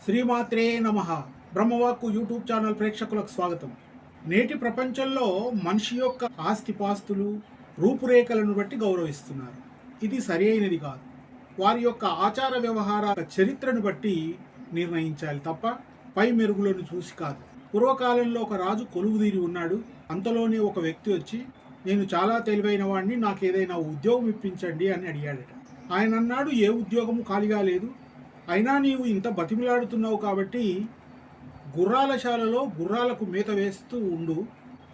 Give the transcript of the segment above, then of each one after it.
శ్రీమాత్రే నమః. బ్రహ్మవాక్కు YouTube channel ప్రేక్షకులకు స్వాగతం. నేటి ప్రపంచంలో మనిషి యొక్క ఆస్తిపాస్తులు, రూపురేఖలను బట్టి గౌరవిస్తున్నారు. ఇది సరి అయినది కాదు. వారి యొక్క ఆచార వ్యవహారాల చరిత్రను బట్టి నిర్ణయించాలి తప్ప పై మెరుగులను చూసి కాదు. పూర్వకాలంలో ఒక రాజు కొలువుదీరి ఉన్నాడు. అంతలోనే ఒక వ్యక్తి వచ్చి, నేను చాలా తెలివైన వాడిని, నాకేదైనా ఉద్యోగం ఇప్పించండి అని అడిగాడట. ఆయన అన్నాడు, ఏ ఉద్యోగము ఖాళీగా లేదు, అయినా నీవు ఇంత బతిమిలాడుతున్నావు కాబట్టి గుర్రాలశాలలో గుర్రాలకు మేత వేస్తూ ఉండు,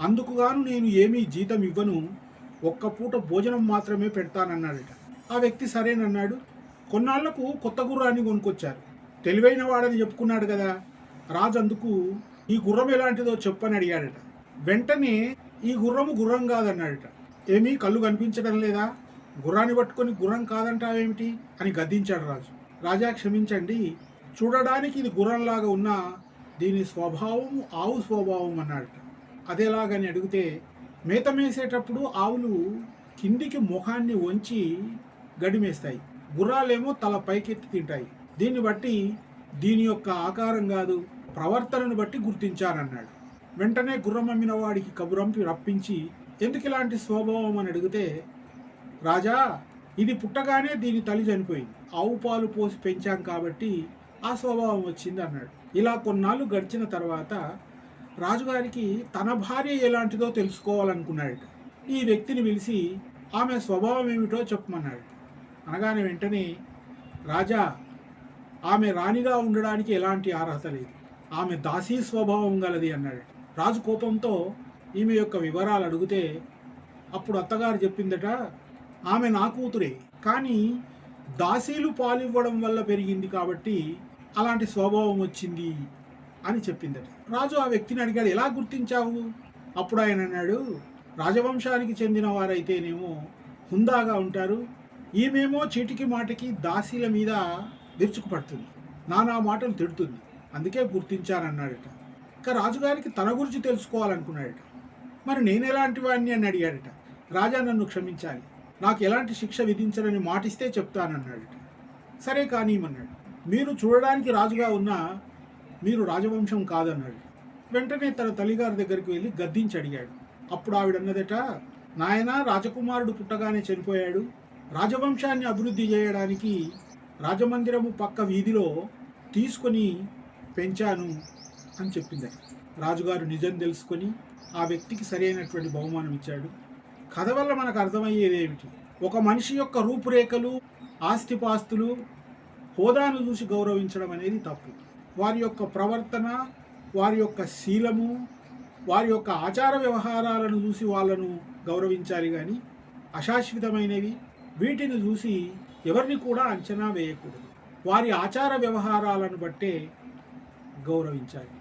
అందుకుగాను నేను ఏమీ జీతం ఇవ్వను, ఒక్క పూట భోజనం మాత్రమే పెడతానన్నాడట. ఆ వ్యక్తి సరేనన్నాడు. కొన్నాళ్లకు కొత్త గుర్రాన్ని కొనుక్కొచ్చారు. తెలివైన వాడని చెప్పుకున్నాడు కదా. రాజు అందుకు, ఈ గుర్రం ఎలాంటిదో చెప్పని అడిగాడట. వెంటనే ఈ గుర్రం కాదన్నాడట. ఏమీ కళ్ళు కనిపించడం లేదా, గుర్రాన్ని పట్టుకొని గుర్రం కాదంటావేమిటి అని గద్దించాడు రాజు. రాజా క్షమించండి, చూడడానికి ఇది గుర్రంలాగా ఉన్నా దీని స్వభావం ఆవు స్వభావం అన్నాడట. అదేలాగని అడిగితే, మేత మేసేటప్పుడు ఆవులు కిందికి ముఖాన్ని వంచి గడిమేస్తాయి, గుర్రాలేమో తల పైకెత్తి తింటాయి. దీన్ని బట్టి దీని యొక్క ఆకారం కాదు, ప్రవర్తనను బట్టి గుర్తించానన్నాడు. వెంటనే గుర్రం అమ్మిన వాడికి కబురంపి రప్పించి, ఎందుకు ఇలాంటి స్వభావం అని అడిగితే, రాజా, ఇది పుట్టగానే దీని తల్లి చనిపోయింది, ఆవు పాలు పోసి పెంచాం కాబట్టి ఆ స్వభావం వచ్చింది అన్నాడు. ఇలా కొన్నాళ్ళు గడిచిన తర్వాత రాజుగారికి తన భార్య ఎలాంటిదో తెలుసుకోవాలనుకున్నాడు. ఈ వ్యక్తిని పిలిచి ఆమె స్వభావం ఏమిటో చెప్పమన్నాడు. అనగానే వెంటనే, రాజా, ఆమె రాణిగా ఉండడానికి ఎలాంటి అర్హత లేదు, ఆమె దాసీ స్వభావం గలది అన్నాడు. రాజు కోపంతో ఈమె యొక్క వివరాలు అడిగితే, అప్పుడు అత్తగారు చెప్పిందట, ఆమె నా కూతురే, కానీ దాసీలు పాలివ్వడం వల్ల పెరిగింది కాబట్టి అలాంటి స్వభావం వచ్చింది అని చెప్పిందట. రాజు ఆ వ్యక్తిని అడిగాడు, ఎలా గుర్తించావు? అప్పుడు ఆయన అన్నాడు, రాజవంశానికి చెందిన వారైతేనేమో హుందాగా ఉంటారు, ఈమెమో చీటికి మాటికి దాసీల మీద విరుచుకుపడుతుంది, నానా మాటలు తిడుతుంది, అందుకే గుర్తించానన్నాడట. ఇక రాజుగారికి తన గురించి తెలుసుకోవాలనుకున్నాడట. మరి నేను ఎలాంటి వాడిని అని అడిగాడట. రాజా, నన్ను క్షమించాలి, నాకు ఎలాంటి శిక్ష విధించరని మాటిస్తే చెప్తానన్నాడు. సరే కానీమన్నాడు. మీరు చూడడానికి రాజుగా ఉన్నా మీరు రాజవంశం కాదన్నాడు. వెంటనే తన తల్లిగారి దగ్గరికి వెళ్ళి గద్దించి అడిగాడు. అప్పుడు ఆవిడన్నదట, నాయన, రాజకుమారుడు పుట్టగానే చనిపోయాడు, రాజవంశాన్ని అభివృద్ధి చేయడానికి రాజమందిరము పక్క వీధిలో తీసుకొని పెంచాను అని చెప్పిందట. రాజుగారు నిజం తెలుసుకొని ఆ వ్యక్తికి సరైనటువంటి బహుమానం ఇచ్చాడు. కథ వల్ల మనకు అర్థమయ్యేది ఏమిటి? ఒక మనిషి యొక్క రూపురేఖలు, ఆస్తిపాస్తులు, హోదాను చూసి గౌరవించడం అనేది తప్పు. వారి యొక్క ప్రవర్తన, వారి యొక్క శీలము, వారి యొక్క ఆచార వ్యవహారాలను చూసి వాళ్ళను గౌరవించాలి కానీ అశాశ్వతమైనవి వీటిని చూసి ఎవరిని కూడా అంచనా వేయకూడదు. వారి ఆచార వ్యవహారాలను బట్టే గౌరవించాలి.